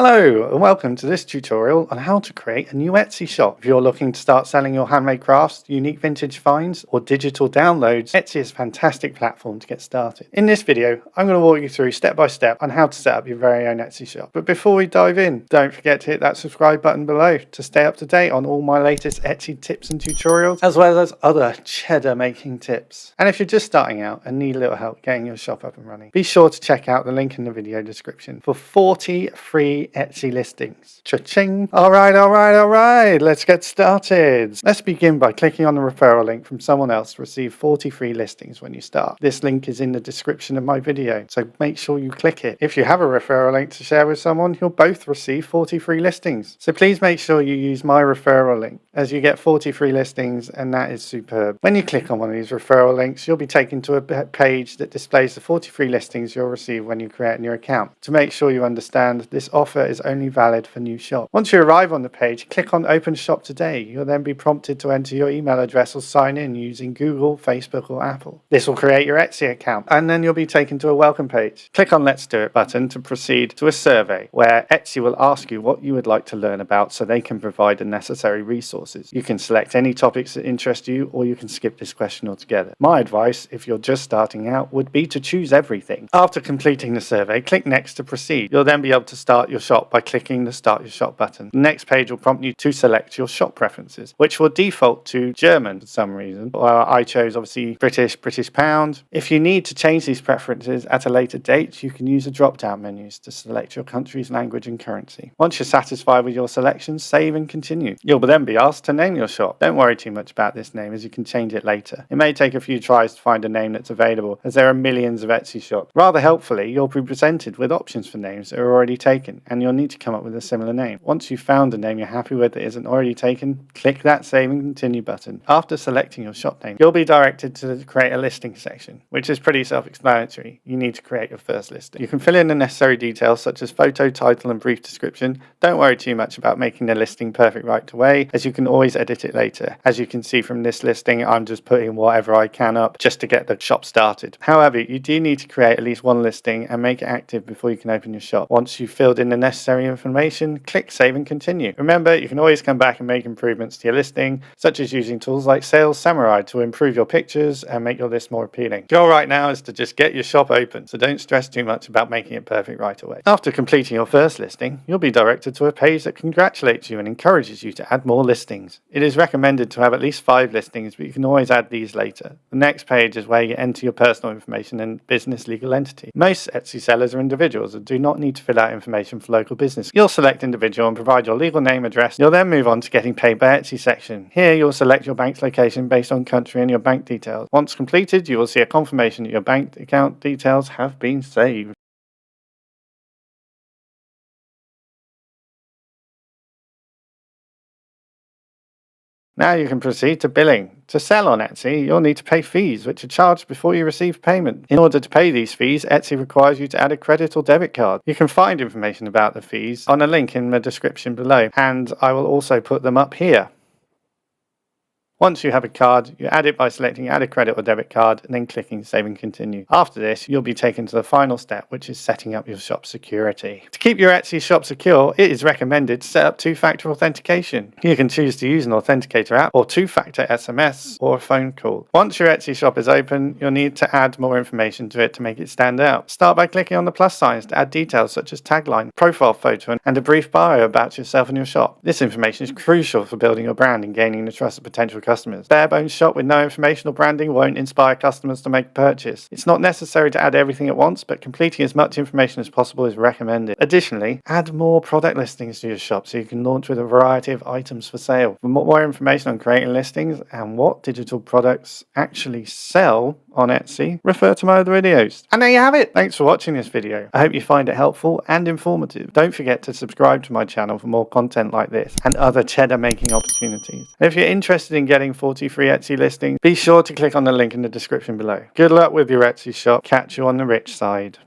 Hello and welcome to this tutorial on how to create a new Etsy shop. If you're looking to start selling your handmade crafts, unique vintage finds or digital downloads, Etsy is a fantastic platform to get started. In this video, I'm going to walk you through step by step on how to set up your very own Etsy shop. But before we dive in, don't forget to hit that subscribe button below to stay up to date on all my latest Etsy tips and tutorials, as well as other cheddar making tips. And if you're just starting out and need a little help getting your shop up and running, be sure to check out the link in the video description for 40 free Etsy listings. Cha-ching! All right, let's get started. Let's begin by clicking on the referral link from someone else to receive 40 free listings when you start. This link is in the description of my video, so make sure you click it. If you have a referral link to share with someone, you'll both receive 40 free listings. So please make sure you use my referral link, as you get 40 free listings, and that is superb. When you click on one of these referral links, you'll be taken to a page that displays the 40 free listings you'll receive when you create a new account. To make sure you understand, this offer is only valid for new shops. Once you arrive on the page, click on Open Shop Today. You'll then be prompted to enter your email address or sign in using Google, Facebook or Apple. This will create your Etsy account, and then you'll be taken to a welcome page. Click on Let's Do It button to proceed to a survey where Etsy will ask you what you would like to learn about so they can provide the necessary resources. You can select any topics that interest you, or you can skip this question altogether. My advice, if you're just starting out, would be to choose everything. After completing the survey, click Next to proceed. You'll then be able to start your shop by clicking the Start Your Shop button. The next page will prompt you to select your shop preferences, which will default to German for some reason. I chose obviously British pound. If you need to change these preferences at a later date, you can use the drop-down menus to select your country's language and currency. Once you're satisfied with your selections, save and continue. You'll then be asked to name your shop. Don't worry too much about this name, as you can change it later. It may take a few tries to find a name that's available, as there are millions of Etsy shops. Rather helpfully, you'll be presented with options for names that are already taken, and you'll need to come up with a similar name. Once you've found a name you're happy with that isn't already taken, click that Save and Continue button. After selecting your shop name, you'll be directed to create a listing section, which is pretty self-explanatory. You need to create your first listing. You can fill in the necessary details such as photo, title and brief description. Don't worry too much about making the listing perfect right away, as you can always edit it later. As you can see from this listing, I'm just putting whatever I can up just to get the shop started. However, you do need to create at least one listing and make it active before you can open your shop. Once you've filled in the necessary information, click Save and Continue. Remember, you can always come back and make improvements to your listing, such as using tools like Sales Samurai to improve your pictures and make your list more appealing. The goal right now is to just get your shop open, so don't stress too much about making it perfect right away. After completing your first listing, you'll be directed to a page that congratulates you and encourages you to add more listings. It is recommended to have at least 5 listings, but you can always add these later. The next page is where you enter your personal information and business legal entity. Most Etsy sellers are individuals and do not need to fill out information for local business. You'll select individual and provide your legal name, address. You'll then move on to getting paid by Etsy section. Here you'll select your bank's location based on country and your bank details. Once completed, you will see a confirmation that your bank account details have been saved. Now you can proceed to billing. To sell on Etsy, you'll need to pay fees, which are charged before you receive payment. In order to pay these fees, Etsy requires you to add a credit or debit card. You can find information about the fees on a link in the description below, and I will also put them up here. Once you have a card, you add it by selecting Add a Credit or Debit Card and then clicking Save and Continue. After this, you'll be taken to the final step, which is setting up your shop security. To keep your Etsy shop secure, it is recommended to set up two-factor authentication. You can choose to use an authenticator app or two-factor SMS or a phone call. Once your Etsy shop is open, you'll need to add more information to it to make it stand out. Start by clicking on the plus signs to add details such as tagline, profile photo, and a brief bio about yourself and your shop. This information is crucial for building your brand and gaining the trust of potential customers. Bare bones shop with no information or branding won't inspire customers to make a purchase. It's not necessary to add everything at once, but completing as much information as possible is recommended. Additionally, add more product listings to your shop so you can launch with a variety of items for sale. For more information on creating listings and what digital products actually sell on Etsy, refer to my other videos. And there you have it. Thanks for watching this video. I hope you find it helpful and informative. Don't forget to subscribe to my channel for more content like this and other cheddar making opportunities. And if you're interested in getting 40 free Etsy listings, be sure to click on the link in the description below. Good luck with your Etsy shop. Catch you on the rich side.